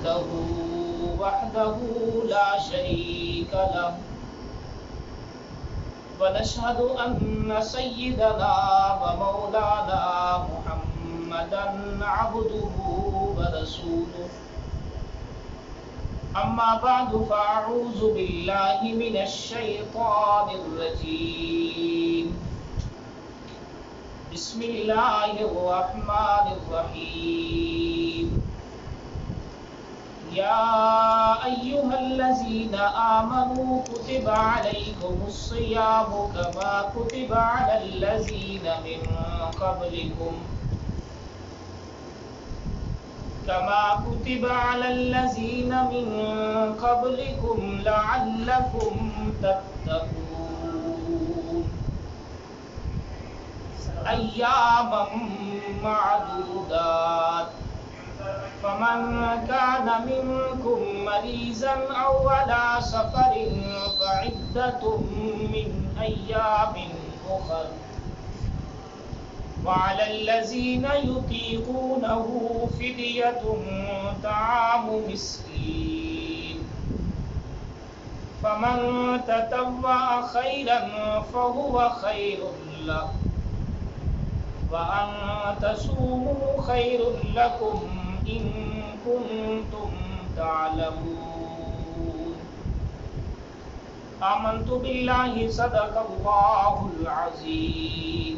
له وحده لا شريك له ونشهد أن سيدنا ومولانا محمدا عبده ورسوله أما بعد فأعوذ بالله من الشيطان الرجيم بسم الله الرحمن الرحيم يا أيها الذين آمنوا كتب عليكم الصيام كما كتب على الذين من قبلكم لعلكم تتقون أياما معدودات فمن كان منكم مريضا أو على سفر فعدة من أيام أخر وعلى الذين يطيقونه فدية طعام مسكين فمن تطوع خيرا فهو خير له وأن تصوموا خير لكم إن كنتم تعلمون آمنت بالله صدق الله العظيم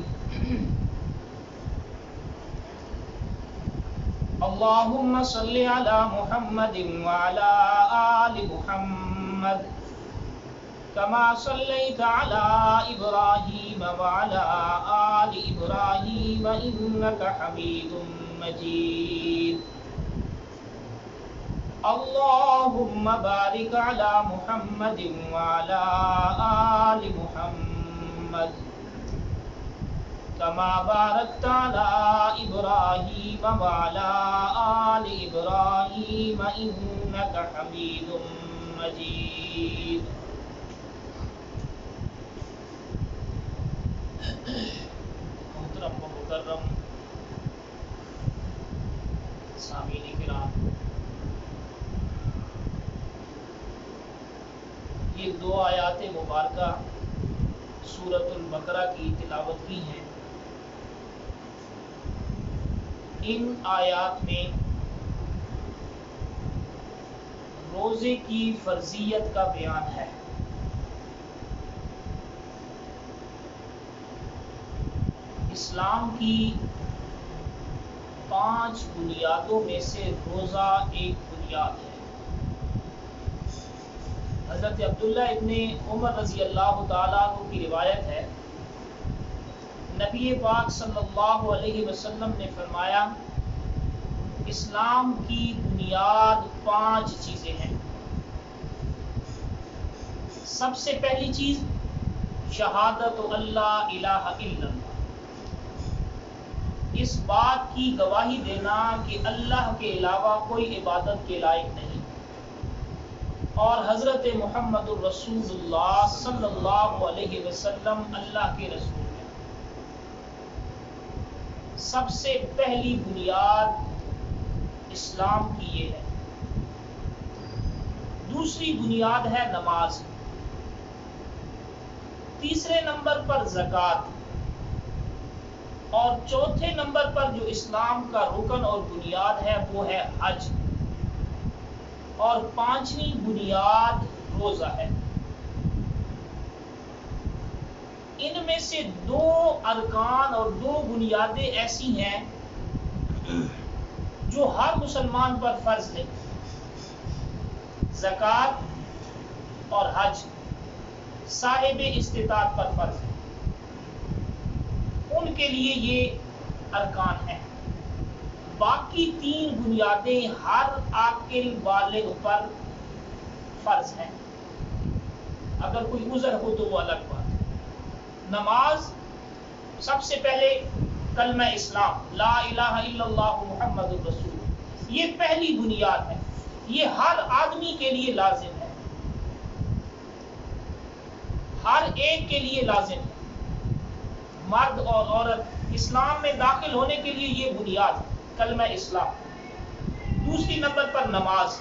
اللهم صل على محمد وعلى آل محمد كما صليت على إبراهيم وعلى آل إبراهيم إنك حميد مجيد اللهم بارك على محمد وعلى آل محمد كما باركت على إبراهيم وعلى آل إبراهيم إنك حميد مجيد محترم و مکرم سامعین کرام، یہ دو آیات مبارکہ سورۃ البقرہ کی تلاوت کی ہیں۔ ان آیات میں روزے کی فرضیت کا بیان ہے۔ اسلام کی 5 بنیادوں میں سے روزہ ایک بنیاد ہے۔ حضرت عبداللہ ابن عمر رضی اللہ تعالیٰ عنہ کی روایت ہے، نبی پاک صلی اللہ علیہ وسلم نے فرمایا، اسلام کی بنیاد 5 چیزیں ہیں۔ سب سے پہلی چیز شہادت اللہ الہ الا اللہ، اس بات کی گواہی دینا کہ اللہ کے علاوہ کوئی عبادت کے لائق نہیں اور حضرت محمد الرسول اللہ صلی اللہ علیہ وسلم اللہ کے رسول ہیں۔ سب سے پہلی بنیاد اسلام کی یہ ہے۔ دوسری بنیاد ہے نماز، تیسرے نمبر پر زکوٰۃ، اور چوتھے نمبر پر جو اسلام کا رکن اور بنیاد ہے وہ ہے حج، اور 5ویں بنیاد روزہ ہے۔ ان میں سے 2 ارکان اور 2 بنیادیں ایسی ہیں جو ہر مسلمان پر فرض ہے، زکوٰۃ اور حج صاحب استطاعت پر فرض ہے، ان کے لیے یہ ارکان ہیں۔ باقی 3 بنیادیں ہر عاقل بالغ پر فرض ہیں، اگر کوئی عذر ہو تو وہ الگ بات ہے۔ نماز سب سے پہلے کلمہ اسلام لا الہ الا اللہ محمد الرسول، یہ پہلی بنیاد ہے، یہ ہر آدمی کے لیے لازم ہے، ہر ایک کے لیے لازم ہے، مرد اور عورت۔ اسلام میں داخل ہونے کے لیے یہ بنیاد کلمہ اسلام، دوسری نمبر پر نماز.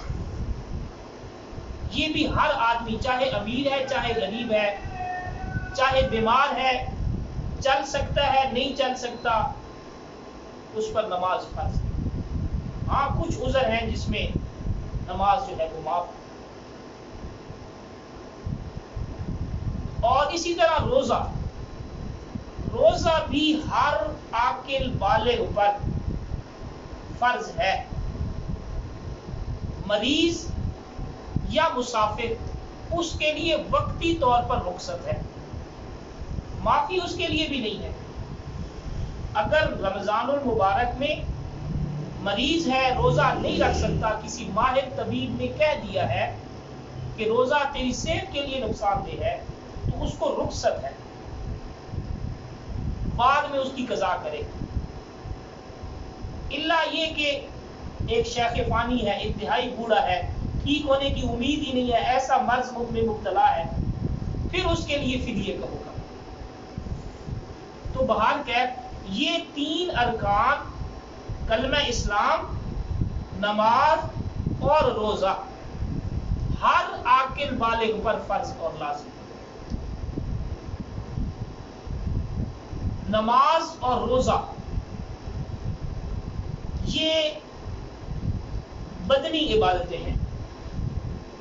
یہ بھی ہر آدمی، چاہے امیر ہے چاہے غریب ہے، چاہے بیمار ہے، چل سکتا ہے نہیں چل سکتا، اس پر نماز فرض ہے. ہاں کچھ عذر ہیں جس میں نماز جو ہے وہ معاف. اور اسی طرح روزہ، روزہ بھی ہر عاقل بالغ پر فرض ہے. مریض یا مسافر اس کے لیے وقتی طور پر رخصت ہے، معافی اس کے لیے بھی نہیں ہے. اگر رمضان المبارک میں مریض ہے، روزہ نہیں رکھ سکتا، کسی ماہر طبیب نے کہہ دیا ہے کہ روزہ تیری صحت کے لیے نقصان دہ ہے، تو اس کو رخصت ہے، بعد میں اس کی قضا کرے. الا یہ کہ ایک شیخ فانی ہے، انتہائی بوڑھا ہے، ٹھیک ہونے کی امید ہی نہیں ہے، ایسا مرض میں مبتلا ہے، پھر اس کے لیے فدیے کا حکم. تو بہرحال کہ یہ تین ارکان، کلمہ اسلام، نماز اور روزہ، ہر عاقل بالغ پر فرض اور لازم. نماز اور روزہ یہ بدنی عبادتیں ہیں.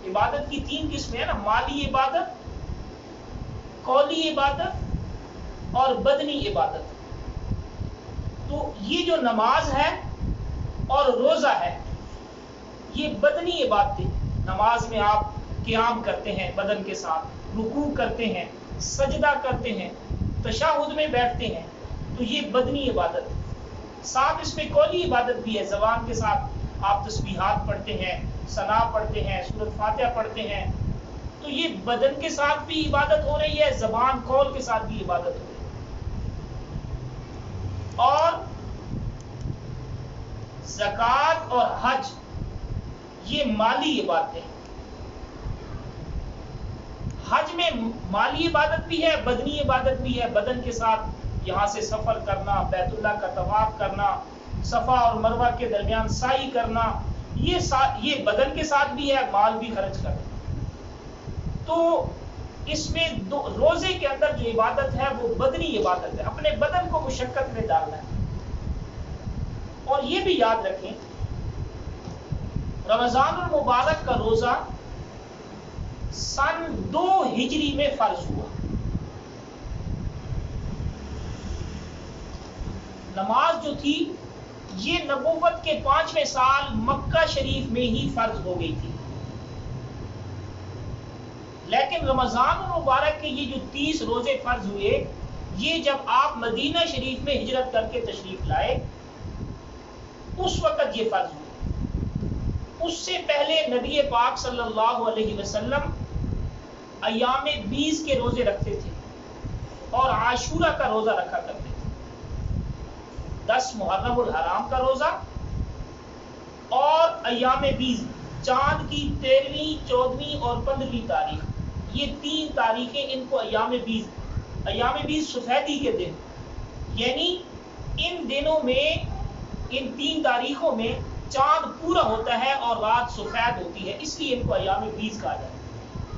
عبادت کی تین قسمیں ہیں نا، مالی عبادت، قولی عبادت اور بدنی عبادت. تو یہ جو نماز ہے اور روزہ ہے یہ بدنی عبادتیں. نماز میں آپ قیام کرتے ہیں بدن کے ساتھ، رکوع کرتے ہیں، سجدہ کرتے ہیں، تشہد میں بیٹھتے ہیں، تو یہ بدنی عبادت. ساتھ اس میں قولی عبادت بھی ہے، زبان کے ساتھ آپ تسبیحات پڑھتے ہیں، ثنا پڑھتے ہیں، سورۃ فاتحہ پڑھتے ہیں. تو یہ بدن کے ساتھ بھی عبادت ہو رہی ہے، زبان قول کے ساتھ بھی عبادت ہو رہی ہے. اور زکوٰۃ اور حج یہ مالی عبادتیں ہیں. حج میں مالی عبادت بھی ہے، بدنی عبادت بھی ہے. بدن کے ساتھ یہاں سے سفر کرنا، بیت اللہ کا طواف کرنا، صفا اور مروہ کے درمیان سعی کرنا، یہ بدن کے ساتھ بھی ہے، مال بھی خرچ کرنا. تو اس میں روزے کے اندر جو عبادت ہے وہ بدنی عبادت ہے، اپنے بدن کو مشقت میں ڈالنا ہے. اور یہ بھی یاد رکھیں، رمضان المبارک کا روزہ سن 2 ہجری میں فرض ہوا. نماز جو تھی یہ نبوت کے 5ویں سال مکہ شریف میں ہی فرض ہو گئی تھی. لیکن رمضان المبارک کے یہ جو 30 روزے فرض ہوئے، یہ جب آپ مدینہ شریف میں ہجرت کر کے تشریف لائے اس وقت یہ فرض ہوئے. اس سے پہلے نبی پاک صلی اللہ علیہ وسلم ایام 20 کے روزے رکھتے تھے اور عاشورہ کا روزہ رکھا کرتے تھے. 10 محرم الحرام کا روزہ اور ایام 20، چاند کی 13ویں، 14ویں اور 15ویں تاریخ، یہ 3 تاریخیں ان کو ایام 20 سفیدی کے دن، یعنی ان دنوں میں، ان 3 تاریخوں میں چاند پورا ہوتا ہے اور رات سفید ہوتی ہے، اس لیے ان کو ایام 20 کہا جاتا ہے.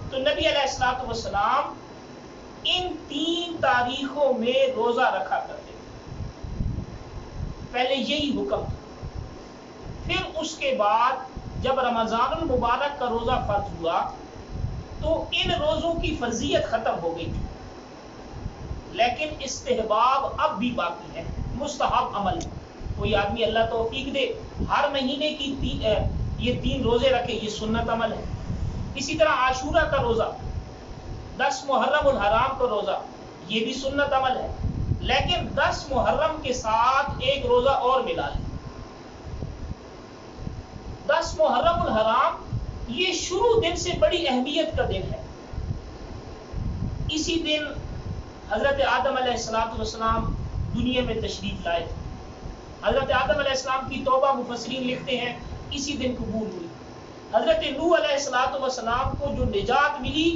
تو نبی علیہ الصلوۃ والسلام ان 3 تاریخوں میں روزہ رکھا کرتے تھے. پہلے یہی حکم تھا. پھر اس کے بعد جب رمضان المبارک کا روزہ فرض ہوا تو ان روزوں کی فرضیت ختم ہو گئی تھی، لیکن استحباب اب بھی باقی ہے، مستحب عمل. کوئی آدمی اللہ توفیق دے ہر مہینے کی یہ 3 روزے رکھے، یہ سنت عمل ہے. اسی طرح عاشورہ کا روزہ، 10 محرم الحرام کا روزہ، یہ بھی سنت عمل ہے. لیکن 10 محرم کے ساتھ ایک روزہ اور ملا لیں. 10 محرم الحرام یہ شروع دن سے بڑی اہمیت کا دن ہے. اسی دن حضرت آدم علیہ السلام دنیا میں تشریف لائے تھے. حضرت آدم علیہ السلام کی توبہ مفسرین لکھتے ہیں اسی دن قبول ہوئی. حضرت نوح علیہ السلام کو جو نجات ملی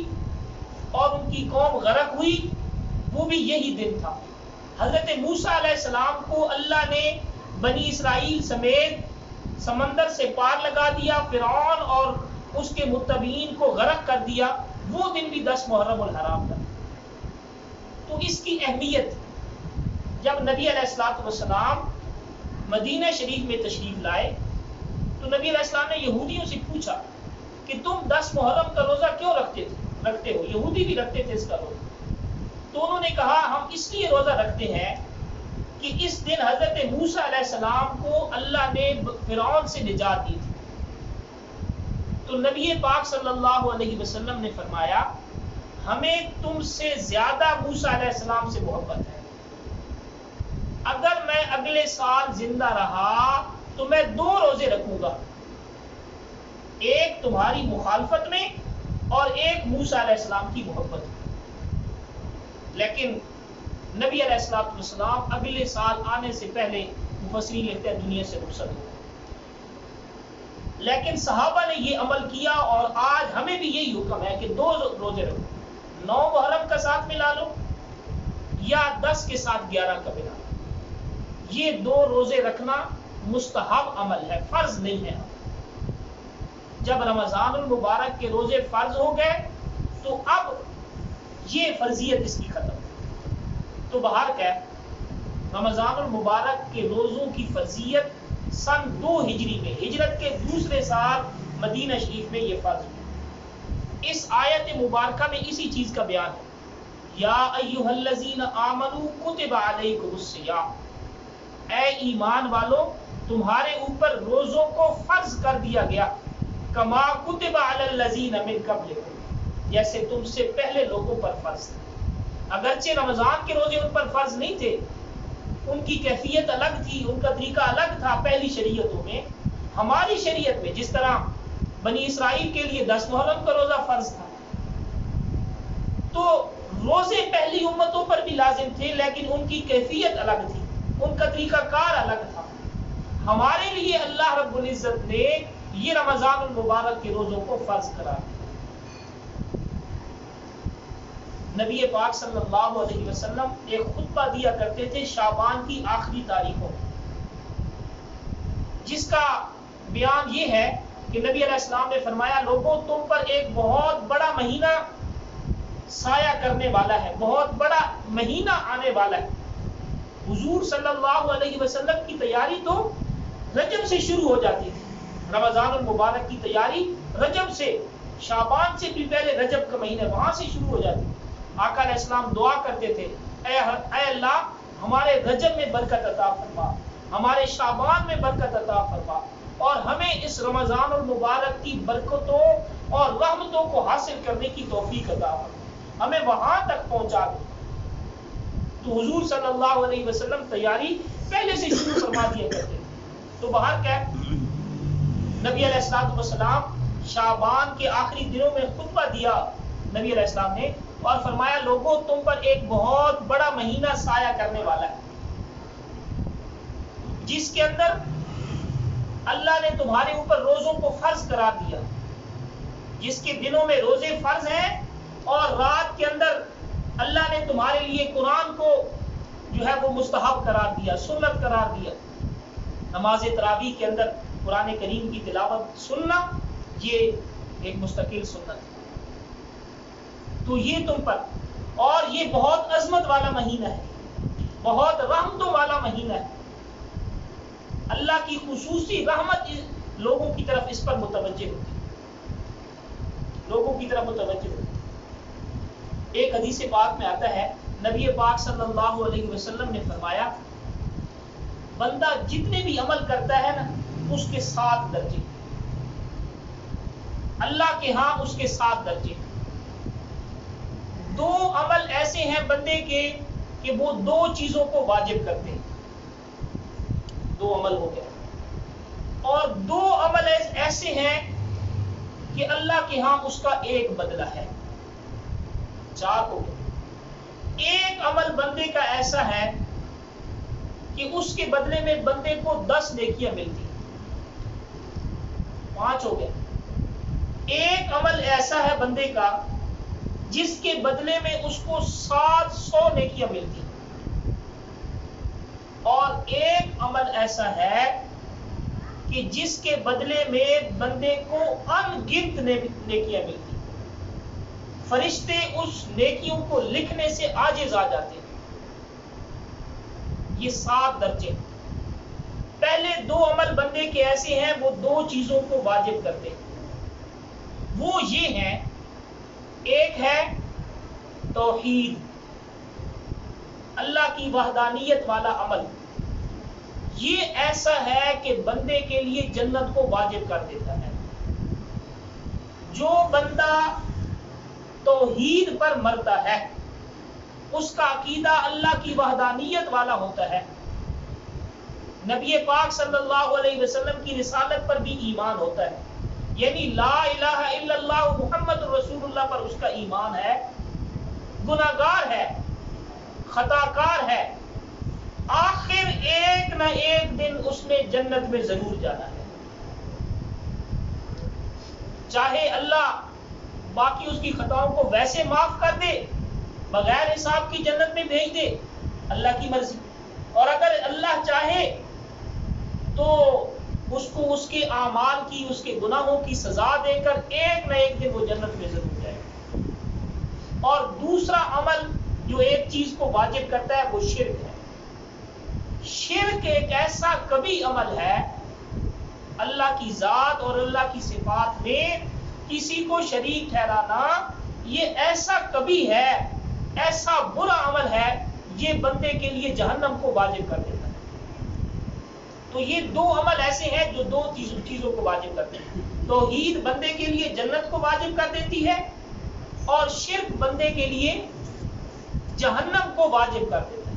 اور ان کی قوم غرق ہوئی وہ بھی یہی دن تھا. حضرت موسیٰ علیہ السلام کو اللہ نے بنی اسرائیل سمیت سمندر سے پار لگا دیا، فرعون اور اس کے متبعین کو غرق کر دیا، وہ دن بھی 10 محرم الحرام تھا۔ تو اس کی اہمیت، جب نبی علیہ الصلوۃ والسلام مدینہ شریف میں تشریف لائے تو نبی علیہ السلام نے یہودیوں سے پوچھا کہ تم 10 محرم کا روزہ کیوں رکھتے ہو؟ یہودی بھی رکھتے تھے اس کا روزہ۔ تو انہوں نے کہا ہم اس لیے روزہ رکھتے ہیں کہ اس دن حضرت موسیٰ علیہ السلام کو اللہ نے فرعون سے نجات دی تھی۔ تو نبی پاک صلی اللہ علیہ وسلم نے فرمایا ہمیں تم سے زیادہ موسیٰ علیہ السلام سے محبت ہے، اگر میں اگلے سال زندہ رہا تو میں 2 روزے رکھوں گا، ایک تمہاری مخالفت میں اور ایک موسیٰ علیہ السلام کی محبت میں۔ لیکن نبی علیہ السلام اگلے سال آنے سے پہلے مفسرین لکھتے ہیں دنیا سے رخصت ہو گئے۔ لیکن صحابہ نے یہ عمل کیا اور آج ہمیں بھی یہی حکم ہے کہ 2 روزے رکھو، 9 محرم کا ساتھ ملا لو یا 10 کے ساتھ 11 کا ملا لو۔ یہ 2 روزے رکھنا مستحب عمل ہے، فرض نہیں ہے۔ جب رمضان المبارک کے روزے فرض ہو گئے تو اب یہ فرضیت اس کی ختم۔ تو بہر کیف رمضان المبارک کے روزوں کی فرضیت سن 2 ہجری میں، ہجرت کے دوسرے سال مدینہ شریف میں یہ فرض ہوئی۔ اس آیت مبارکہ میں اسی چیز کا بیان ہے، یا ایھا الذین آمنوا کتب علیکم الصیام، اے ایمان والو تمہارے اوپر روزوں کو فرض کر دیا گیا، کما کتب علی الذین من قبلکم، جیسے تم سے پہلے لوگوں پر فرض تھا۔ اگرچہ رمضان کے روزے ان پر فرض نہیں تھے، ان کی کیفیت الگ تھی، ان کا طریقہ الگ تھا پہلی شریعتوں میں۔ ہماری شریعت میں جس طرح بنی اسرائیل کے لیے 10 محرم کا روزہ فرض تھا، تو روزے پہلی امتوں پر بھی لازم تھے، لیکن ان کی کیفیت الگ تھی، ان کا طریقہ کار الگ تھا۔ ہمارے لیے اللہ رب العزت نے یہ رمضان المبارک کے روزوں کو فرض قرار دیا۔ نبی پاک صلی اللہ علیہ وسلم ایک خطبہ دیا کرتے تھے شعبان کی آخری تاریخوں میں، جس کا بیان یہ ہے کہ نبی علیہ السلام نے فرمایا لوگوں تم پر ایک بہت بڑا مہینہ سایہ کرنے والا ہے، بہت بڑا مہینہ آنے والا ہے۔ حضور صلی اللہ علیہ وسلم کی تیاری تو رجب سے شروع ہو جاتی تھی، رمضان المبارک کی تیاری رجب سے، شعبان سے بھی پہلے رجب کا مہینہ وہاں سے شروع ہو جاتی۔ آقا علیہ السلام دعا کرتے تھے اے اللہ ہمارے رجب میں برکت عطا فرما، ہمارے شعبان میں برکت عطا فرما، اور ہمیں اس رمضان المبارک کی برکتوں اور رحمتوں کو حاصل کرنے کی توفیق عطا فرما، ہمیں وہاں تک پہنچا دے۔ تو حضور صلی اللہ علیہ وسلم تیاری پہلے سے شروع فرما دیا کرتے تھے۔ تو باہر کیا نبی علیہ السلام شعبان کے آخری دنوں میں خطبہ دیا نبی علیہ السلام نے، اور فرمایا لوگوں تم پر ایک بہت بڑا مہینہ سایہ کرنے والا ہے، جس کے اندر اللہ نے تمہارے اوپر روزوں کو فرض قرار دیا، جس کے دنوں میں روزے فرض ہیں، اور رات کے اندر اللہ نے تمہارے لیے قرآن کو جو ہے وہ مستحب قرار دیا، سنت قرار دیا۔ نماز تراویح کے اندر قرآن کریم کی تلاوت سننا یہ ایک مستقل سنت ہے۔ تو یہ تم پر، اور یہ بہت عظمت والا مہینہ ہے، بہت رحمتوں والا مہینہ ہے، اللہ کی خصوصی رحمت لوگوں کی طرف اس پر متوجہ ہوتی ہے، لوگوں کی طرف متوجہ ہوتی ہے۔ ایک حدیث پاک میں آتا ہے نبی پاک صلی اللہ علیہ وسلم نے فرمایا بندہ جتنے بھی عمل کرتا ہے نا اس کے 7 درجے، اللہ کے ہاں اس کے 7 درجے۔ 2 عمل ایسے ہیں بندے کے کہ وہ 2 چیزوں کو واجب کرتے ہیں، 2 عمل ہو گیا، اور 2 عمل ایسے ہیں کہ اللہ کے ہاں اس کا 1 بدلہ ہے، 4 ہو گئے۔ 1 عمل بندے کا ایسا ہے کہ اس کے بدلے میں بندے کو 10 نیکیاں ملتی، 5 ہو گئے۔ 1 عمل ایسا ہے بندے کا جس کے بدلے میں اس کو 700 نیکیاں ملتی، اور 1 عمل ایسا ہے کہ جس کے بدلے میں بندے کو ان گنت نیکیاں ملتی، فرشتے اس نیکیوں کو لکھنے سے عاجز آ جاتے ہیں۔ یہ 7 درجے۔ پہلے 2 عمل بندے کے ایسے ہیں وہ 2 چیزوں کو واجب کرتے ہیں، وہ یہ ہیں، ایک ہے توحید، اللہ کی وحدانیت والا عمل، یہ ایسا ہے کہ بندے کے لیے جنت کو واجب کر دیتا ہے۔ جو بندہ توحید پر مرتا ہے، اس کا عقیدہ اللہ کی وحدانیت والا ہوتا ہے، نبی پاک صلی اللہ علیہ وسلم کی رسالت پر بھی ایمان ہوتا ہے، یعنی لا الہ الا اللہ محمد رسول اللہ پر اس کا ایمان ہے، گناہگار ہے، خطا کار ہے، آخر ایک نہ ایک دن اس نے جنت میں ضرور جانا ہے، چاہے اللہ باقی اس کی خطاؤں کو ویسے معاف کر دے، بغیر حساب کی جنت میں بھیج دے، اللہ کی مرضی، اور اگر اللہ چاہے تو اس کو اس کے اعمال کی، اس کے گناہوں کی سزا دے کر ایک نہ ایک دن وہ جنت میں ضرور جائے گا۔ اور دوسرا عمل جو ایک چیز کو واجب کرتا ہے وہ شرک ہے۔ شرک ایک ایسا کبھی عمل ہے، اللہ کی ذات اور اللہ کی صفات میں کسی کو شریک ٹھہرانا، یہ ایسا کبھی ہے، ایسا برا عمل ہے، یہ بندے کے لیے جہنم کو واجب کر دیتا ہے۔ تو یہ 2 عمل ایسے ہیں جو 2 چیزوں کو واجب کرتے ہیں، توحید بندے کے لیے جنت کو واجب کر دیتی ہے، اور شرک بندے کے لیے جہنم کو واجب کر دیتا ہے۔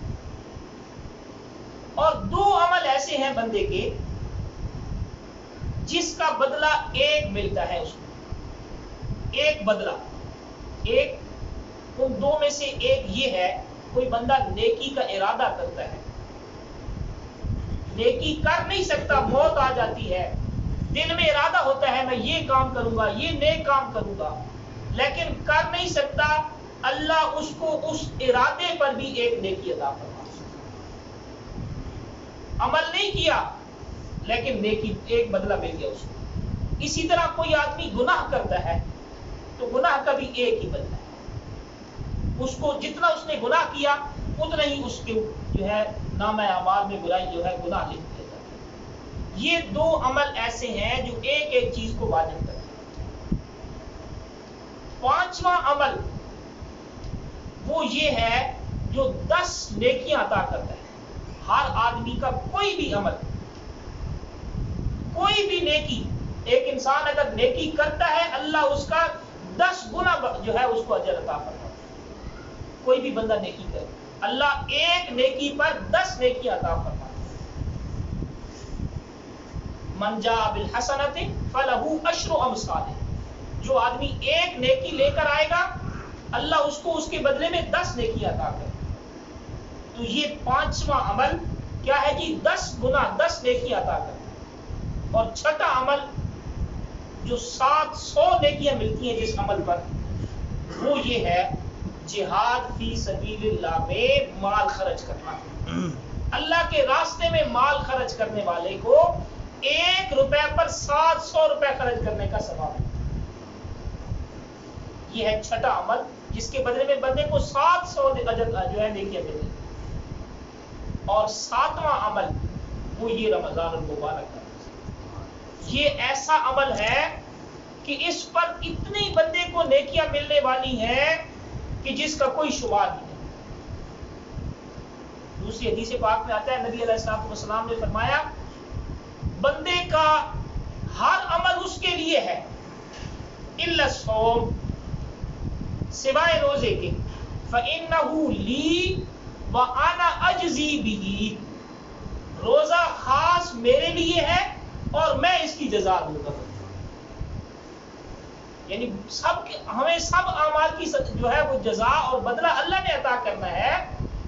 اور 2 عمل ایسے ہیں بندے کے جس کا بدلہ ایک ملتا ہے، اس کو ایک بدلہ، ایک ان 2 میں سے ایک یہ ہے، کوئی بندہ نیکی کا ارادہ کرتا ہے، نیکی کر نہیں سکتا، موت آ جاتی ہے، دل میں ارادہ ہوتا ہے میں یہ کام کروں گا، یہ نیک کام کروں گا، لیکن کر نہیں سکتا، اللہ اس کو اس ارادے پر بھی ایک نیکی عطا فرماتا ہے۔ عمل نہیں کیا لیکن نیکی ایک بدلہ مل گیا اس کو۔ اسی طرح کوئی آدمی گناہ کرتا ہے تو گناہ کا بھی ایک ہی بدلہ ہے، اس کو جتنا اس نے گناہ کیا اتنا ہی اس کے جو ہے نامہ اعمال میں برائی جو ہے گناہ لکھ دیا جاتا ہے۔ یہ 2 عمل ایسے ہیں جو ایک چیز کو واجب کرتے ہیں۔ 5واں عمل وہ یہ ہے جو 10 نیکیاں عطا کرتا ہے۔ ہر آدمی کا کوئی بھی عمل، کوئی بھی نیکی، ایک انسان اگر نیکی کرتا ہے اللہ اس کا 10 گنا جو ہے اس کو اجر عطا فرماتا ہے۔ کوئی بھی بندہ نیکی کرے، اللہ ایک نیکی پر 10 نیکی عطا فرماتا ہے۔ من جاء بالحسنۃ فلہ عشر امثالها، جو آدمی ایک نیکی لے کر آئے گا اللہ اس کو اس کے بدلے میں 10 نیکی عطا کرے۔ تو یہ 5واں عمل کیا ہے جی؟ 10 گنا، 10 نیکی عطا کرے۔ اور 6واں عمل جو 700 نیکیاں ملتی ہیں جس عمل پر، وہ یہ ہے جہاد فی سبیل اللہ میں مال خرچ کرنا۔ اللہ کے راستے میں مال خرچ کرنے والے کو 1 روپے پر 700 روپے خرچ کرنے کا ثواب ہے۔ یہ ہے 6واں عمل جس کے بدلے میں بندے کو 700 اجر جو ہے نیکیاں ملیں۔ اور 7واں عمل وہ یہ رمضان المبارک کا، یہ ایسا عمل ہے کہ اس پر اتنی بندے کو نیکیاں ملنے والی ہیں کہ جس کا کوئی شمار نہیں۔ دوسری حدیث پاک میں آتا ہے نبی علیہ السلام نے فرمایا بندے کا ہر عمل اس کے لیے ہے الا الصوم، سوائے روزے کے، فإنه لی وأنا أجزی بہ، روزہ خاص میرے لیے ہے اور میں اس کی جزا دوں گا۔ یعنی ہمیں سب اعمال کی جو ہے وہ جزا اور بدلہ اللہ نے عطا کرنا ہے،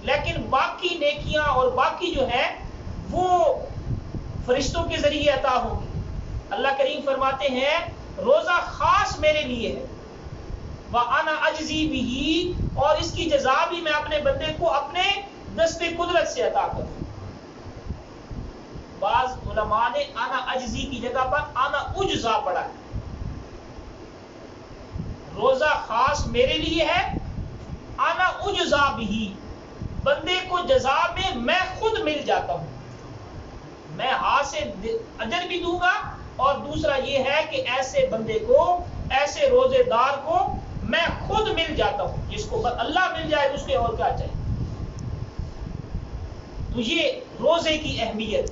لیکن باقی نیکیاں اور باقی جو ہے وہ فرشتوں کے ذریعے عطا ہوگی۔ اللہ کریم فرماتے ہیں روزہ خاص میرے لیے ہے، وَأَنَا أَجْزِي بِهِ، اور اس کی جزا بھی میں اپنے بندے کو اپنے دست قدرت سے عطا کروں۔ بعض علماء نے انا اجزی کی جگہ پر انا اجزا پڑھا ہے. روزہ خاص میرے لیے ہے، انا اجزا بھی، بندے کو جزا میں خود مل جاتا ہوں، میں ہاتھ سے اجر بھی دوں گا، اور دوسرا یہ ہے کہ ایسے بندے کو، ایسے روزے دار کو میں خود مل جاتا ہوں. جس کو اللہ مل جائے اس کے اور کیا چاہیے. تو یہ روزے کی اہمیت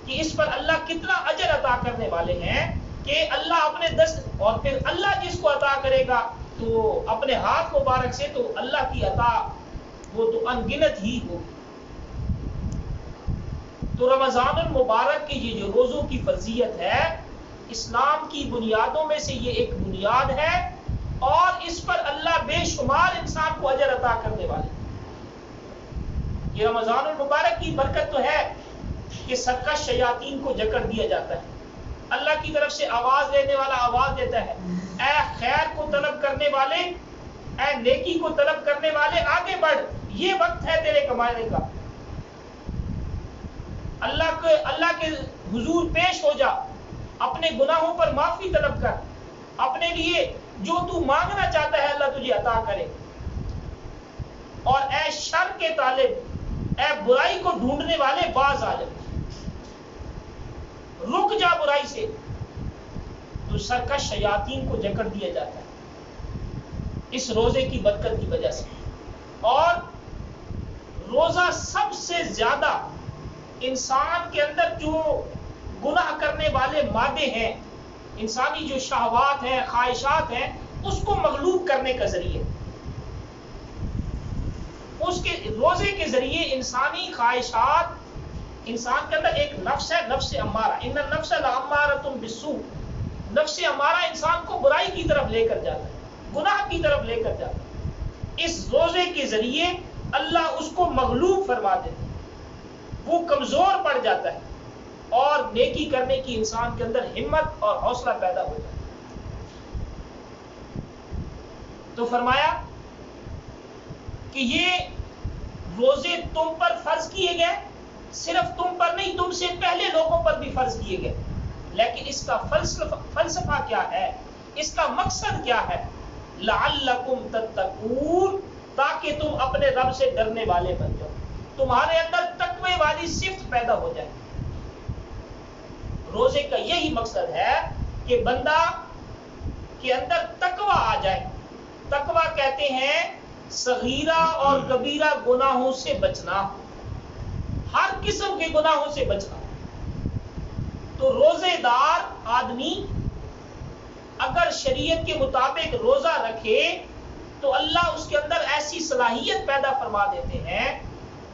کہ اس پر اللہ کتنا اجر عطا کرنے والے ہیں، کہ اللہ اپنے اور پھر اللہ جس کو عطا کرے گا تو اپنے ہاتھ مبارک سے، تو اللہ کی عطا وہ تو ان گنت ہی ہوگی. تو رمضان المبارک کی یہ جو روزوں کی فضیلت ہے، اسلام کی بنیادوں میں سے یہ ایک بنیاد ہے، اور اس پر اللہ بے شمار انسان کو اجر عطا کرنے والے. یہ رمضان المبارک کی برکت تو ہے کہ سرکش شیاطین کو جکڑ دیا جاتا ہے. اللہ کی طرف سے آواز دینے والا آواز دیتا ہے، اے خیر کو طلب کرنے والے، اے نیکی کو طلب کرنے والے، آگے بڑھ، یہ وقت ہے تیرے کمانے کا. اللہ کے حضور پیش ہو جا، اپنے گناہوں پر معافی طلب کر، اپنے لیے جو تو مانگنا چاہتا ہے اللہ تجھے عطا کرے. اور اے شر کے طالب، اے برائی کو ڈھونڈنے والے، باز آ جا، رک جا برائی سے. تو سرکش شیاطین کو جکڑ دیا جاتا ہے اس روزے کی برکت کی وجہ سے. اور روزہ سب سے زیادہ انسان کے اندر جو گناہ کرنے والے مادے ہیں، انسانی جو شہوات ہیں، خواہشات ہیں، اس کو مغلوب کرنے کا ذریعہ. اس کے روزے کے ذریعے انسانی خواہشات، انسان کے اندر ایک نفس ہے، نفس امارہ، ان النفس لامارۃ بالسوء، نفس امارہ انسان کو برائی کی طرف لے کر جاتا ہے، گناہ کی طرف لے کر جاتا ہے. اس روزے کے ذریعے اللہ اس کو مغلوب فرما دیتا ہے، وہ کمزور پڑ جاتا ہے، اور نیکی کرنے کی انسان کے اندر ہمت اور حوصلہ پیدا ہو جاتا ہے. تو فرمایا کہ یہ روزے تم پر فرض کیے گئے، صرف تم پر نہیں، تم سے پہلے لوگوں پر بھی فرض کیے گئے. لیکن اس کا فلسفہ کیا ہے، اس کا مقصد کیا ہے؟ لعلکم تتقون، تاکہ تم اپنے رب سے ڈرنے والے بن جاؤ، تمہارے اندر تقوی والی صفت پیدا ہو جائے. روزے کا یہی مقصد ہے کہ بندہ کے اندر تقوی آ جائے. تقوی کہتے ہیں صغیرہ اور کبیرہ گناہوں سے بچنا، ہر قسم کے گناہوں سے بچنا. تو روزے دار آدمی اگر شریعت کے مطابق روزہ رکھے تو اللہ اس کے اندر ایسی صلاحیت پیدا فرما دیتے ہیں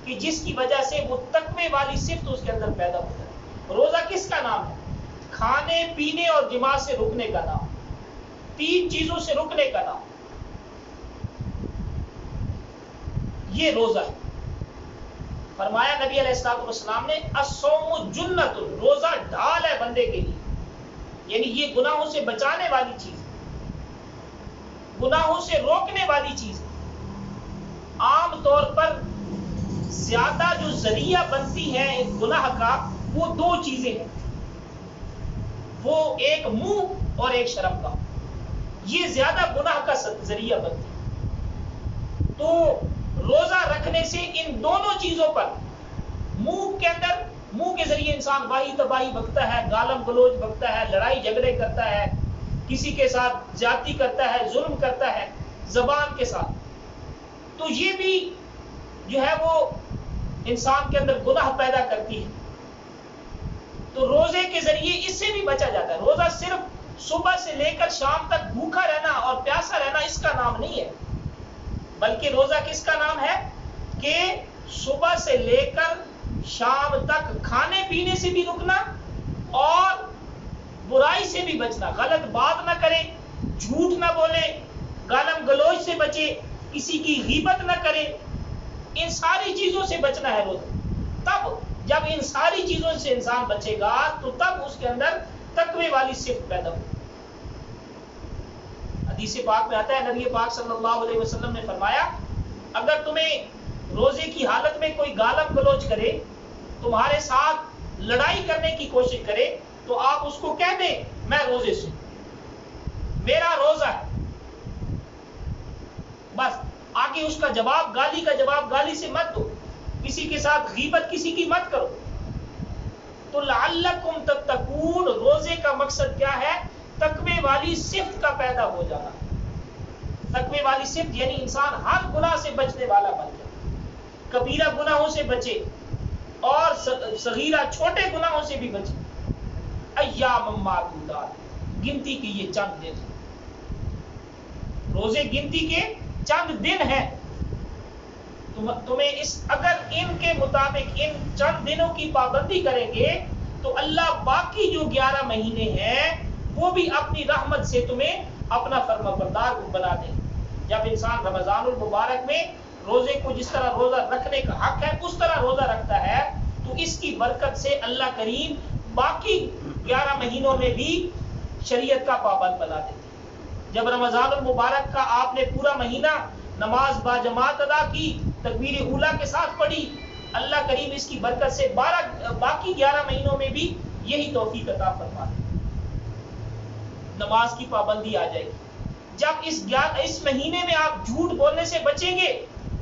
کہ جس کی وجہ سے وہ تقوی والی صفت اس کے اندر پیدا ہو جائے. روزہ کس کا نام ہے؟ کھانے پینے اور جماع سے رکنے کا نام، تین چیزوں سے رکنے کا نام، یہ روزہ ہے. فرمایا نبی علیہ الصلوۃ والسلام نے، الصوم جنۃ، روزہ ڈھال ہے بندے کے لیے، یعنی یہ گناہوں سے بچانے والی چیز، گناہوں سے روکنے والی چیز. عام طور پر زیادہ جو ذریعہ بنتی ہے گناہ کا، وہ دو چیزیں ہیں، وہ ایک منہ اور ایک شرم کا، یہ زیادہ گناہ کا ذریعہ بنتی ہے. تو روزہ رکھنے سے ان دونوں چیزوں پر، منہ کے ذریعے انسان واہی تباہی بکتا ہے، گالم گلوچ بکتا ہے، لڑائی جھگڑے کرتا ہے، کسی کے ساتھ زیادتی کرتا ہے، ظلم کرتا ہے زبان کے ساتھ، تو یہ بھی جو ہے وہ انسان کے اندر گناہ پیدا کرتی ہے. تو روزے کے ذریعے اس سے بھی بچا جاتا ہے. روزہ صرف صبح سے لے کر شام تک بھوکا رہنا اور پیاسا رہنا اس کا نام نہیں ہے، بلکہ روزہ کس کا نام ہے کہ صبح سے لے کر شام تک کھانے پینے سے بھی رکنا اور برائی سے بھی بچنا، غلط بات نہ کرے، جھوٹ نہ بولے، گالم گلوچ سے بچے، کسی کی غیبت نہ کرے، ان ساری چیزوں سے بچنا ہے روزہ. تب جب ان ساری چیزوں سے انسان بچے گا تو تب اس کے اندر تقوی والی صفت پیدا ہوگی. حدیث پاک میں آتا ہے، نبی پاک صلی اللہ علیہ وسلم نے فرمایا، اگر تمہیں روزے کی حالت میں کوئی گالم گلوچ کرے تمہارے ساتھ لڑائی کرنے کی کوشش کرے تو آپ اس کو کہہ دیں میں روزے سے، میرا روزہ ہے، بس آگے اس کا جواب، گالی کا جواب گالی سے مت دو، کسی کے ساتھ غیبت کسی کی مت کرو۔ تو لعلکم تتقون، روزے کا مقصد کیا ہے؟ تقوی والی صفت کا پیدا ہو جانا۔ تقوی والی صفت یعنی انسان ہر گناہ سے بچنے والا بن جائے، کبیرہ گناہوں سے بچے اور صغیرہ چھوٹے گناہوں سے بھی بچے۔ ایام معدودات، گنتی کے یہ چند دن، روزے گنتی کے چند دن ہیں، تمہیں اگر ان کے مطابق ان چند دنوں کی پابندی کریں گے تو اللہ باقی جو 11 مہینے ہیں وہ بھی اپنی رحمت سے تمہیں اپنا فرمانبردار بنا دیں۔ جب انسان رمضان المبارک میں روزے کو جس طرح روزہ رکھنے کا حق ہے اس طرح روزہ رکھتا ہے تو اس کی برکت سے اللہ کریم باقی 11 مہینوں میں بھی شریعت کا پابند بنا دیتے۔ جب رمضان المبارک کا آپ نے پورا مہینہ نماز با جماعت ادا کی، تکبیر اولیٰ کے ساتھ پڑھی، اللہ کریم اس کی برکت سے باقی 11 مہینوں میں بھی یہی توفیق عطا فرما دے، نماز کی پابندی آ جائے گی۔ جب اس مہینے میں آپ جھوٹ بولنے سے بچیں گے،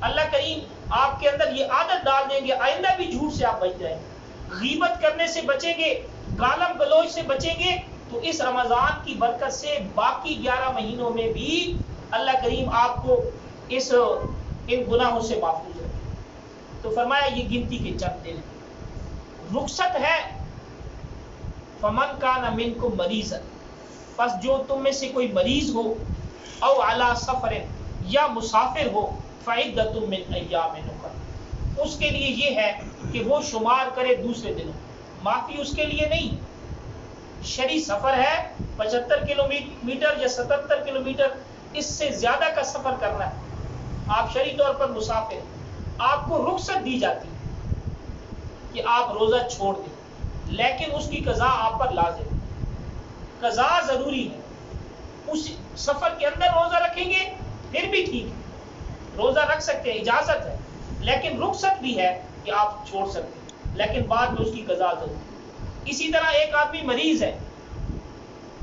اللہ کریم آپ کے اندر یہ عادت ڈال دیں گے، آئندہ بھی جھوٹ سے آپ بچ جائیں گے۔ غیبت کرنے سے بچیں گے، گالم گلوچ سے بچیں گے تو اس رمضان کی برکت سے باقی 11 مہینوں میں بھی اللہ کریم آپ کو ان گناہوں سے محفوظ رکھے۔ تو فرمایا یہ گنتی کے چند دن ہیں۔ رخصت ہے فمن کان منکم مریضا، پس جو تم میں سے کوئی مریض ہو، او علی سفر، یا مسافر ہو، فعدۃ من ایام اخر، اس کے لیے یہ ہے کہ وہ شمار کرے دوسرے دنوں، معافی اس کے لیے نہیں۔ شرعی سفر ہے 75 کلومیٹر یا 77 کلومیٹر، اس سے زیادہ کا سفر کرنا ہے، آپ شرعی طور پر مسافر ہیں، آپ کو رخصت دی جاتی ہے کہ آپ روزہ چھوڑ دیں، لیکن اس کی قضا آپ پر لازم ہے، قضا ضروری ہے۔ اس سفر کے اندر روزہ رکھیں گے پھر بھی ٹھیک ہے، روزہ رکھ سکتے ہیں، اجازت ہے، لیکن رخصت بھی ہے کہ آپ چھوڑ سکتے ہیں، لیکن بعد میں اس کی قضا ضروری ہے۔ اسی طرح ایک آدمی مریض ہے،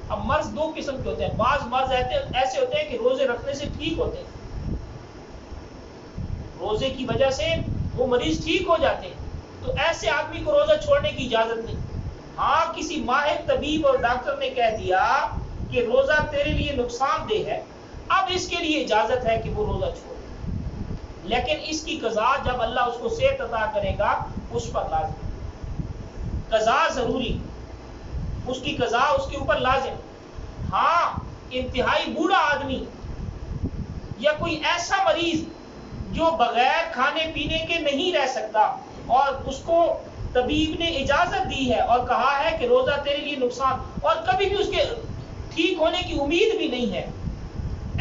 اب مرض دو قسم کے ہوتے ہیں، بعض مرض ایسے ہوتے ہیں کہ روزے رکھنے سے ٹھیک ہوتے ہیں، روزے کی وجہ سے وہ مریض ٹھیک ہو جاتے ہیں، تو ایسے آدمی کو روزہ چھوڑنے کی اجازت نہیں۔ ہاں کسی ماہر طبیب اور ڈاکٹر نے کہہ دیا کہ روزہ تیرے لیے نقصان دہ ہے، اب اس کے لیے اجازت ہے کہ وہ روزہ چھوڑے، لیکن اس کی قضا جب اللہ اس کو صحت عطا کرے گا اس پر لازم، قضا ضروری، اس کی قضا اس کے اوپر لازم۔ ہاں انتہائی بوڑھا آدمی یا کوئی ایسا مریض جو بغیر کھانے پینے کے نہیں رہ سکتا اور اس کو طبیب نے اجازت دی ہے اور کہا ہے کہ روزہ تیرے لیے نقصان، اور کبھی بھی اس کے ٹھیک ہونے کی امید بھی نہیں ہے،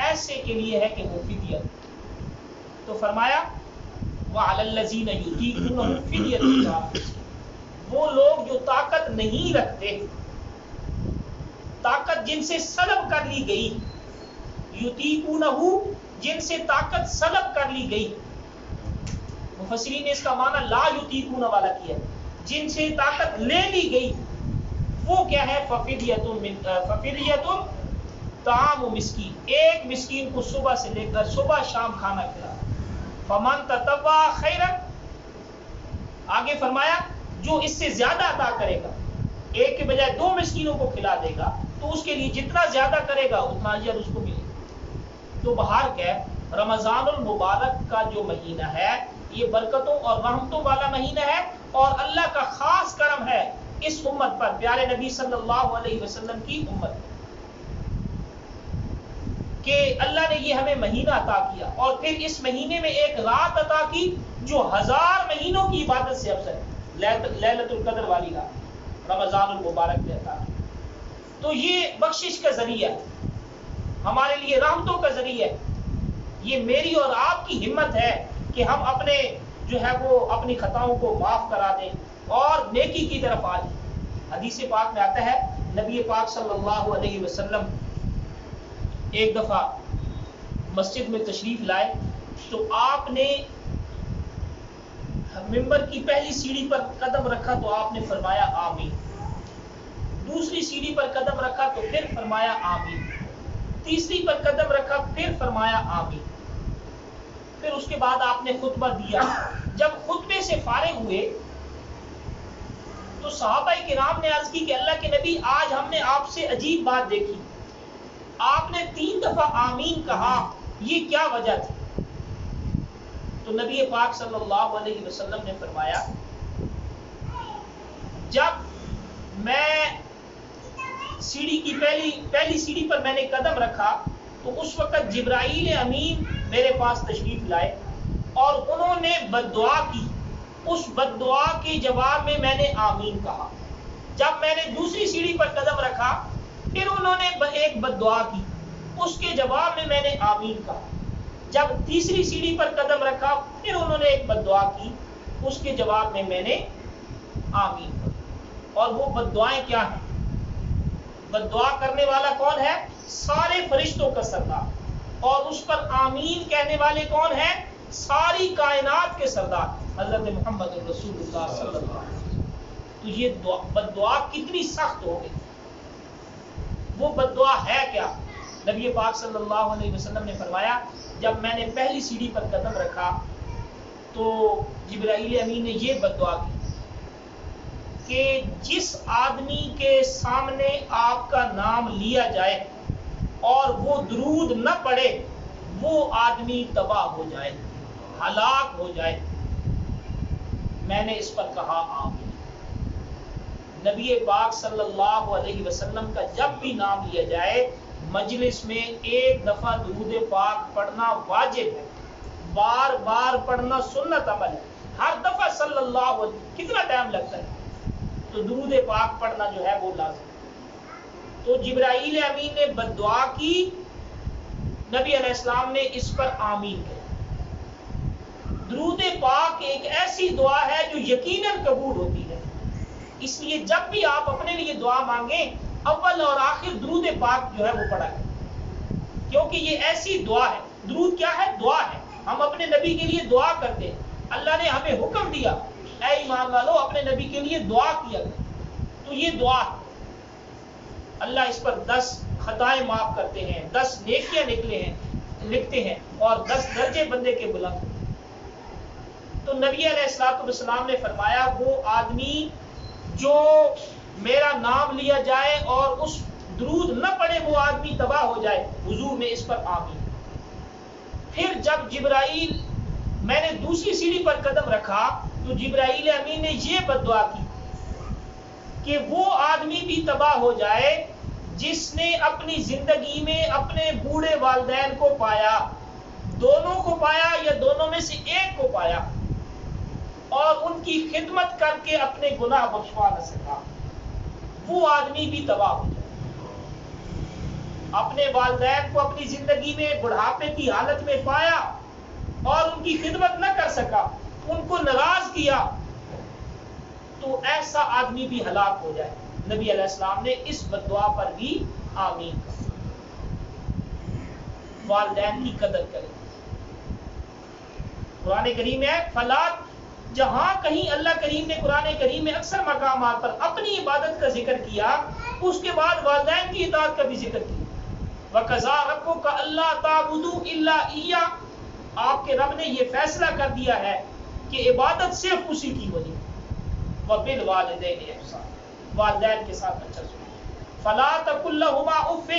ایسے کے لیے ہے کہ وہ فدیہ۔ تو فرمایا وَعَلَى الَّذِينَ يُطِيقُونَهُ فِدْيَةٌ، وہ لوگ جو طاقت نہیں رکھتے، طاقت جن سے سلب کر لی گئی، یطیقونہ، جن سے طاقت سلب کر لی گئی، مفسرین نے اس کا معنی لا یطیقون والا کیا، جن سے طاقت لے لی گئی، وہ کیا ہے؟ ففدیۃ طعام مسکین، ایک مسکین کو صبح سے لے کر صبح شام کھانا کھلا۔ فمن تطوع خیرا، آگے فرمایا جو اس سے زیادہ عطا کرے گا، ایک کے بجائے 2 مسکینوں کو کھلا دے گا تو اس کے لیے جتنا زیادہ کرے گا اتنا اجر اس کو ملے گا۔ تو بہر کیف رمضان المبارک کا جو مہینہ ہے یہ برکتوں اور رحمتوں والا مہینہ ہے، اور اللہ کا خاص کرم ہے اس امت پر، پیارے نبی صلی اللہ علیہ وسلم کی امت پر، کہ اللہ نے یہ ہمیں مہینہ عطا کیا اور پھر اس مہینے میں ایک رات عطا کی جو 1000 مہینوں کی عبادت سے افضل ہے، لیلۃ القدر والی رات رمضان المبارک میں عطا کی۔ تو یہ بخشش کا ذریعہ ہے، ہمارے لیے رحمتوں کا ذریعہ ہے۔ یہ میری اور آپ کی ہمت ہے کہ ہم اپنے جو ہے وہ اپنی خطاؤں کو معاف کرا دیں اور نیکی کی طرف آ جائیں۔ حدیث پاک میں آتا ہے نبی پاک صلی اللہ علیہ وسلم ایک دفعہ مسجد میں تشریف لائے تو آپ نے منبر کی پہلی سیڑھی پر قدم رکھا تو آپ نے فرمایا آمین، دوسری سیڑھی پر قدم رکھا تو پھر فرمایا آمین، تیسری پر قدم رکھا پھر فرمایا آمین۔ پھر اس کے بعد آپ نے خطبہ دیا۔ جب خطبے سے فارغ ہوئے تو صحابہ کرام نے عرض کی کہ اللہ کے نبی آج ہم نے آپ سے عجیب بات دیکھی، آپ نے 3 دفعہ آمین کہا، یہ کیا وجہ تھی؟ تو نبی پاک صلی اللہ علیہ وسلم نے فرمایا جب میں سیڑھی کی پہلی سیڑھی پر میں نے قدم رکھا تو اس وقت جبرائیل امین میرے پاس تشریف لائے اور انہوں نے بد دعا کی، اس بد دعا کے جواب میں میں نے آمین کہا۔ جب میں نے دوسری سیڑھی پر قدم رکھا پھر انہوں نے ایک بد دعا کی، اس کے جواب میں نے آمین کہا۔ جب تیسری سیڑھی پر قدم رکھا پھر انہوں نے ایک بد دعا کی، اس کے جواب میں نے آمین کہا۔ اور وہ بد دعائیں کیا ہیں؟ بد دعا کرنے والا کون ہے؟ سارے فرشتوں کا سردار، اور اس پر آمین کہنے والے کون ہیں؟ ساری کائنات کے سردار حضرت محمد رسول اللہ صلی اللہ علیہ وسلم۔ تو یہ بد دعا کتنی سخت ہو گئی۔ وہ بد دعا ہے کیا؟ نبی پاک صلی اللہ علیہ وسلم نے فرمایا جب میں نے پہلی سیڑھی پر قدم رکھا تو جبرائیل امین نے یہ بد دعا کی کہ جس آدمی کے سامنے آپ کا نام لیا جائے اور وہ درود نہ پڑے وہ آدمی تباہ ہو جائے، ہلاک ہو جائے۔ میں نے اس پر کہا آمین۔ نبی پاک صلی اللہ علیہ وسلم کا جب بھی نام لیا جائے مجلس میں ایک دفعہ درود پاک پڑھنا واجب ہے، بار بار پڑھنا سنت عمل ہے۔ ہر دفعہ صلی اللہ علیہ وسلم کتنا ٹائم لگتا ہے، تو درود پاک پڑھنا جو ہے وہ لازم ہے۔ تو جبرائیل امین نے بد دعا کی، نبی علیہ السلام نے اس پر آمین کہا۔ درود پاک ایک ایسی دعا ہے جو یقیناً قبول ہوتی ہے، اس لیے جب بھی آپ اپنے لیے دعا مانگیں اول اور آخر درود پاک جو ہے وہ پڑھا ہے، کیونکہ یہ ایسی دعا ہے۔ درود کیا ہے؟ دعا ہے۔ ہم اپنے نبی کے لیے دعا کرتے ہیں، اللہ نے ہمیں حکم دیا اے ایمان والو اپنے نبی کے لیے دعا کیا کریں، تو یہ دعا ہے۔ اللہ اس پر 10 خطائیں معاف کرتے ہیں، 10 نیکیاں لکھتے ہیں اور 10 درجے بندے کے بلند ہوتے ہیں۔ تو نبی علیہ الصلوۃ والسلام نے فرمایا وہ آدمی جو میرا نام لیا جائے اور اس درود نہ پڑے وہ آدمی تباہ ہو جائے، حضور نے اس پر آمین۔ پھر جب جبرائیل میں نے دوسری سیڑھی پر قدم رکھا تو جبرائیل امین نے یہ بد دعا کی کہ وہ آدمی بھی تباہ ہو جائے جس نے اپنی زندگی میں اپنے بوڑھے والدین کو پایا، دونوں کو پایا یا دونوں میں سے ایک کو پایا، اور ان کی خدمت کر کے اپنے گناہ بخشوا نہ سکا، وہ آدمی بھی تباہ ہو جائے۔ اپنے والدین کو اپنی زندگی میں بڑھاپے کی حالت میں پایا اور ان کی خدمت نہ کر سکا، ان کو ناراض کیا، تو ایسا آدمی بھی ہلاک ہو جائے۔ نبی علیہ السلام نے اس بد دعا پر بھی آمین کہا۔ والدین کی قدر کریں۔ قرآن کریم ہے فلا، جہاں کہیں اللہ کریم نے قرآن کریم میں اکثر مقامات پر اپنی عبادت کا ذکر کیا اس کے بعد والدین کی اطاعت کا بھی ذکر کیا۔ وَقَضَىٰ رَبُّكَ أَلَّا تَعْبُدُوا إِلَّا إِيَّاهُ، آپ کے رب نے یہ فیصلہ کر دیا ہے کہ عبادت صرف اسی کی ہونی۔ وَبِالْوَالِدَيْنِ إِحْسَانًا، والدین کے ساتھ اچھا سلوک۔ فَلَا تَقُل لَّهُمَا أُفٍّ،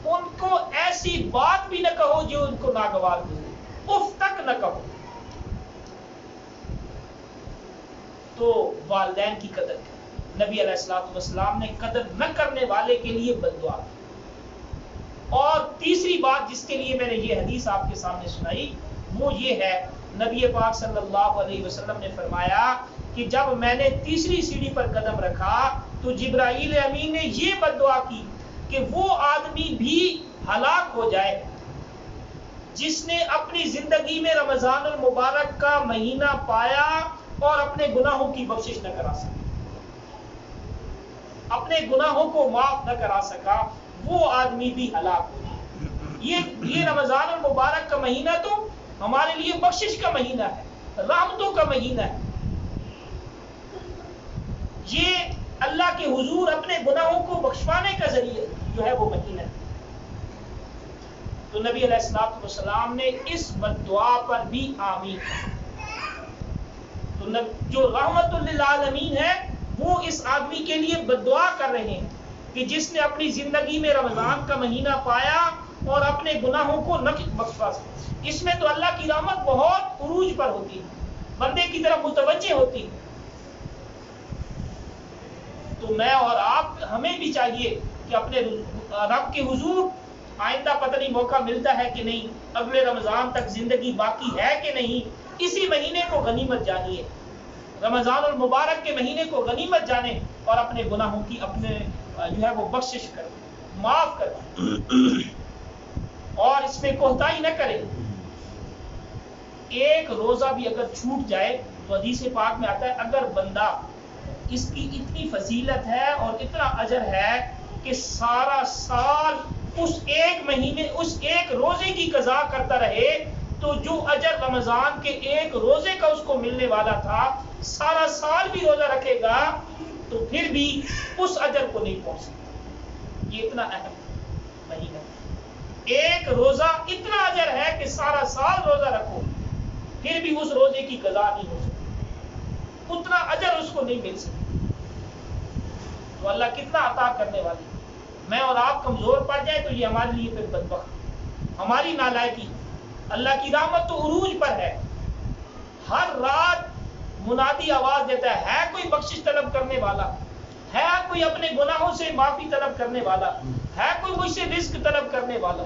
ان کو ایسی بات بھی نہ کہو جو ان کو ناگوار گزرے، اف تک نہ کہو۔ تو والدین کی قدر کریں۔ نبی علیہ الصلوۃ والسلام نے قدر نہ کرنے والے کے لیے بد دعا کی۔ اور تیسری بات جس کے لیے میں نے یہ حدیث آپ کے سامنے سنائی وہ یہ ہے، نبی پاک صلی اللہ علیہ وسلم نے فرمایا کہ جب میں نے تیسری سیڑھی پر قدم رکھا تو جبرائیل امین نے یہ بد دعا کی کہ وہ آدمی بھی ہلاک ہو جائے جس نے اپنی زندگی میں رمضان المبارک کا مہینہ پایا اور اپنے گناہوں کی بخشش نہ کرا سکا، اپنے گناہوں کو معاف نہ کرا سکا، وہ آدمی بھی ہلاک ہو جائے۔ یہ رمضان المبارک کا مہینہ تو ہمارے لیے بخشش کا مہینہ ہے، رحمتوں کا مہینہ ہے، یہ اللہ کے حضور اپنے گناہوں کو بخشوانے کا ذریعہ جو ہے وہ مہینہ ہے۔ تو نبی علیہ الصلوۃ والسلام نے اس بد دعا پر بھی آمین۔ تو جو رحمت للعالمین ہے وہ اس آدمی کے لیے بد دعا کر رہے ہیں کہ جس نے اپنی زندگی میں رمضان کا مہینہ پایا اور اپنے گناہوں کو نہ بخشوا سکے۔ اس میں تو اللہ کی رحمت بہت عروج پر ہوتی ہے، بندے کی طرف متوجہ ہوتی ہے۔ تو میں اور آپ ہمیں بھی چاہیے کہ اپنے رب کے حضور آئندہ پتہ نہیں موقع ملتا ہے کہ نہیں، اگلے رمضان تک زندگی باقی ہے کہ نہیں، اسی مہینے کو غنیمت جانیے، رمضان المبارک کے مہینے کو غنیمت جانے اور اپنے گناہوں کی اپنے جو ہے وہ بخشش کرے، معاف کرے اور اس میں کوتاہی نہ کرے۔ ایک روزہ بھی اگر چھوٹ جائے تو حدیث پاک میں آتا ہے اگر بندہ اس کی اتنی فضیلت ہے اور اتنا اجر ہے کہ سارا سال اس ایک مہینے اس ایک روزے کی قضا کرتا رہے تو جو اجر رمضان کے ایک روزے کا اس کو ملنے والا تھا سارا سال بھی روزہ رکھے گا تو پھر بھی اس اجر کو نہیں پہنچ سکتا۔ یہ اتنا اہم مہینہ، ایک روزہ اتنا اجر ہے کہ سارا سال روزہ رکھو پھر بھی اس روزے کی قضا نہیں ہو سکتی، اتنا اجر اس کو نہیں مل سکتا۔ تو اللہ کتنا عطا کرنے والی۔ میں اور آپ کمزور پڑ جائے تو یہ ہمارے لیے پھر بدبخت، ہماری نالائکی۔ اللہ کی رحمت تو عروج پر ہے، ہر رات منادی آواز دیتا ہے کوئی بخشش طلب کرنے والا ہے، کوئی اپنے گناہوں سے معافی طلب کرنے والا ہے، کوئی مجھ سے رزق طلب کرنے والا۔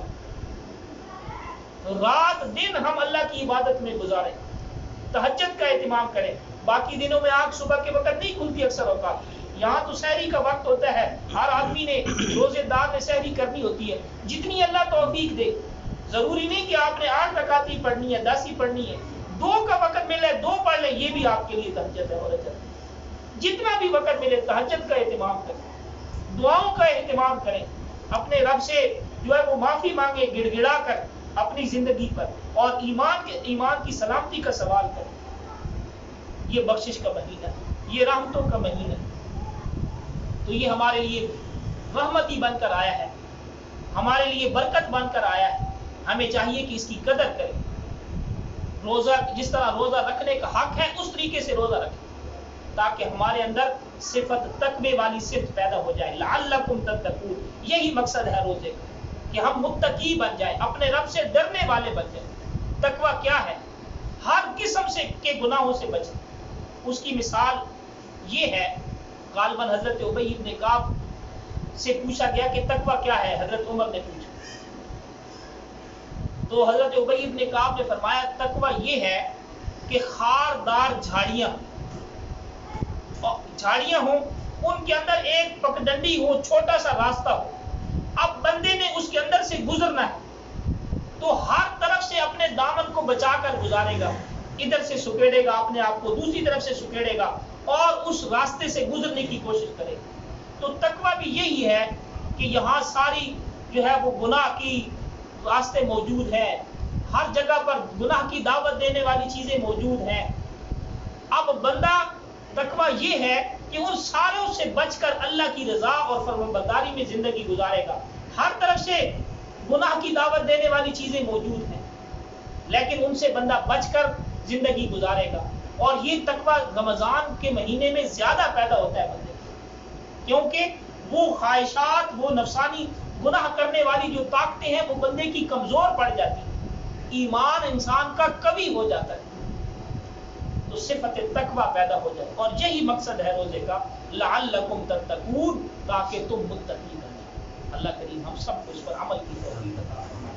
رات دن ہم اللہ کی عبادت میں گزاریں، تہجد کا اہتمام کریں۔ باقی دنوں میں آنکھ صبح کے وقت نہیں کھلتی اکثر اوقات، یہاں تو سحری کا وقت ہوتا ہے، ہر آدمی نے روزے دار نے سحری کرنی ہوتی ہے، جتنی اللہ توفیق دے۔ ضروری نہیں کہ آپ نے 8 رکعت ہی پڑھنی ہے، 10 ہی پڑھنی ہے، 2 کا وقت ملے 2 پڑھ لیں، یہ بھی آپ کے لیے تہجد ہے اور اجر۔ جتنا بھی وقت ملے تہجد کا اہتمام کریں، دعاؤں کا اہتمام کریں، اپنے رب سے جو ہے وہ معافی مانگے گڑ گڑا کر اپنی زندگی پر، اور ایمان کی سلامتی کا سوال کریں۔ یہ بخشش کا مہینہ، یہ رحمتوں کا مہینہ، تو یہ ہمارے لیے رحمتی بن کر آیا ہے، ہمارے لیے برکت بن کر آیا ہے۔ ہمیں چاہیے کہ اس کی قدر کریں۔ روزہ جس طرح روزہ رکھنے کا حق ہے اس طریقے سے روزہ رکھیں تاکہ ہمارے اندر صفت تقوی والی صفت پیدا ہو جائے۔ لعلکم تتقون، یہی مقصد ہے روزے کا کہ ہم متقی بن جائیں، اپنے رب سے ڈرنے والے بن جائیں۔ تقوی کیا ہے؟ ہر قسم سے کے گناہوں سے بچیں۔ اس کی مثال یہ ہے، غالباً حضرت ابی بن کعب سے پوچھا گیا کہ تقوی کیا ہے، حضرت عمر نے پوچھا تو حضرت ابی بن کعب نے فرمایا تقوی یہ ہے کہ خاردار جھاڑیاں ہوں، ان کے اندر ایک پگڈنڈی ہو، چھوٹا سا راستہ ہو، اب بندے نے اس کے اندر سے گزرنا ہے تو ہر طرف سے اپنے دامن کو بچا کر گزارے گا، ادھر سے سکیڑے گا اپنے آپ کو، دوسری طرف سے سکیڑے گا اور اس راستے سے گزرنے کی کوشش کرے گا۔ تو تقوی بھی یہی ہے کہ یہاں ساری جو ہے وہ گناہ کی راستے موجود ہیں، ہر جگہ پر گناہ کی دعوت دینے والی چیزیں موجود ہیں۔ اب بندہ تقوی یہ ہے کہ ان ساروں سے بچ کر اللہ کی رضا اور فرمانبرداری میں زندگی گزارے گا۔ ہر طرف سے گناہ کی دعوت دینے والی چیزیں موجود ہیں لیکن ان سے بندہ بچ کر زندگی گزارے گا، اور یہ تقوی رمضان کے مہینے میں زیادہ پیدا ہوتا ہے بندے کو، کیونکہ وہ خواہشات، وہ نفسانی گناہ کرنے والی جو طاقتیں ہیں وہ بندے کی کمزور پڑ جاتی ہیں، ایمان انسان کا قوی ہو جاتا ہے، تو صفت تقوی پیدا ہو جائے، اور یہی مقصد ہے روزے کا، لعلکم تتقون، تاکہ تم متقی بن جاؤ۔ اللہ کریم ہم سب کو اس پر عمل کی توفیق عطا فرمائے۔